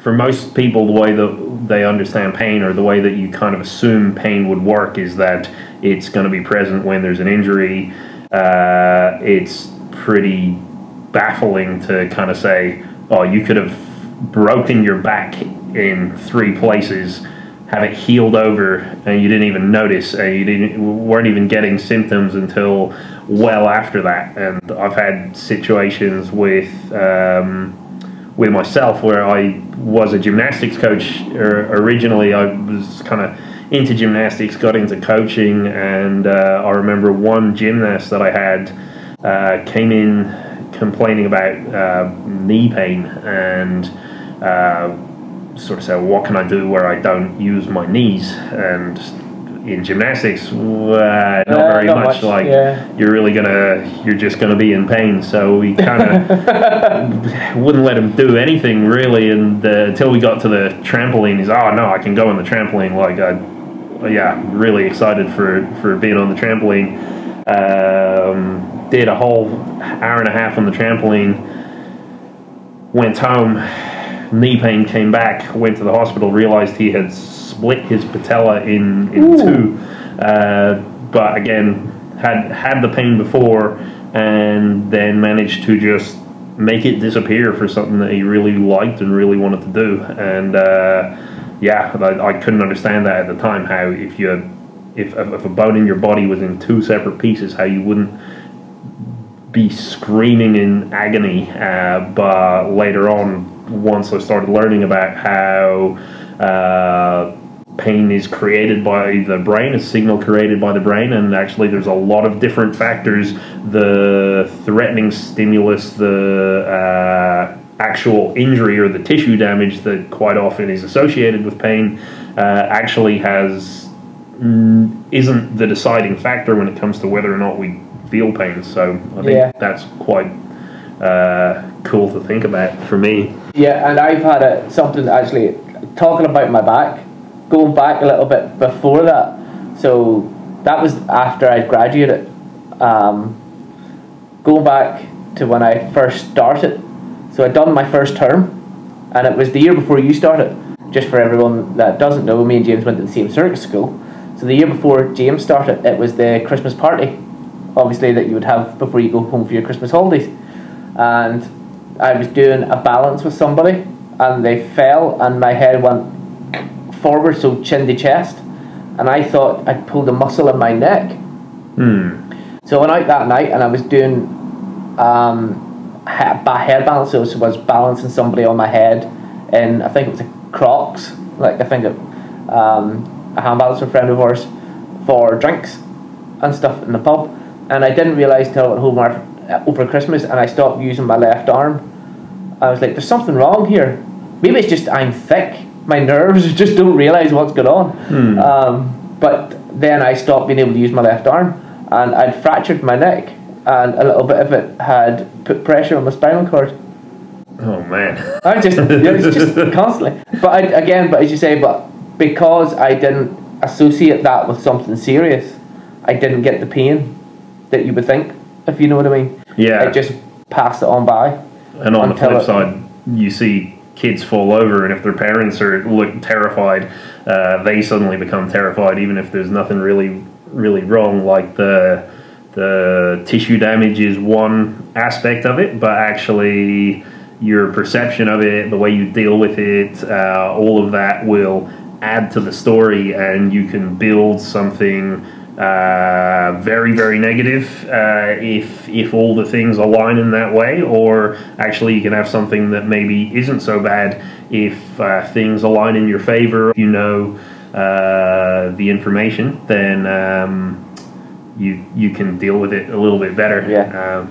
for most people, the way that they understand pain, or the way that you kind of assume pain would work, is that it's going to be present when there's an injury. It's pretty baffling to kind of say, oh, you could have broken your back in 3 places, have it healed over, and you didn't even notice, and you weren't even getting symptoms until well after that. And I've had situations with myself where I was a gymnastics coach. Originally, I was kind of into gymnastics, got into coaching, and I remember one gymnast that I had came in complaining about knee pain, and sort of said, what can I do where I don't use my knees? And in gymnastics, not very much. Like, you're just gonna be in pain. So we kind of wouldn't let him do anything really, and until we got to the trampoline. He's, oh no, I can go on the trampoline. Like, really excited for being on the trampoline. Did a whole hour and a half on the trampoline. Went home. Knee pain came back. Went to the hospital. Realized he had split his patella in 2. But again, had the pain before, and then managed to just make it disappear for something that he really liked and really wanted to do. And I couldn't understand that at the time, how if a bone in your body was in 2 separate pieces, how you wouldn't be screaming in agony. But later on, once I started learning about how pain is created by the brain, a signal created by the brain, and actually there's a lot of different factors. The threatening stimulus, the actual injury or the tissue damage that quite often is associated with pain actually isn't the deciding factor when it comes to whether or not we feel pain. So I think that's quite cool to think about for me. Yeah, and I've had something actually, talking about my back, going back a little bit before that. So that was after I'd graduated. Going back to when I first started. So I'd done my first term, and it was the year before you started. Just for everyone that doesn't know, me and James went to the same circus school. So the year before James started, it was the Christmas party, obviously, that you would have before you go home for your Christmas holidays. And I was doing a balance with somebody, and they fell, and my head went forward, so chin to chest, and I thought I'd pulled a muscle in my neck. So I went out that night, and I was doing head balance. So I was balancing somebody on my head, and I think it was a Crocs, like I think a hand balancer friend of ours, for drinks and stuff in the pub. And I didn't realise till I went home over Christmas, and I stopped using my left arm. I was like, there's something wrong here. Maybe it's just I'm thick. My nerves just don't realise what's going on. But then I stopped being able to use my left arm, and I'd fractured my neck, and a little bit of it had put pressure on my spinal cord. Oh man! It's just constantly. But as you say, but because I didn't associate that with something serious, I didn't get the pain that you would think, if you know what I mean. Yeah. I just passed it on by. And on the flip side, you see kids fall over, and if their parents look terrified, they suddenly become terrified, even if there's nothing really wrong. Like the tissue damage is one aspect of it, but actually your perception of it, the way you deal with it, all of that will add to the story, and you can build something very, very negative if all the things align in that way. Or actually you can have something that maybe isn't so bad if things align in your favor. If you know the information, then you can deal with it a little bit better.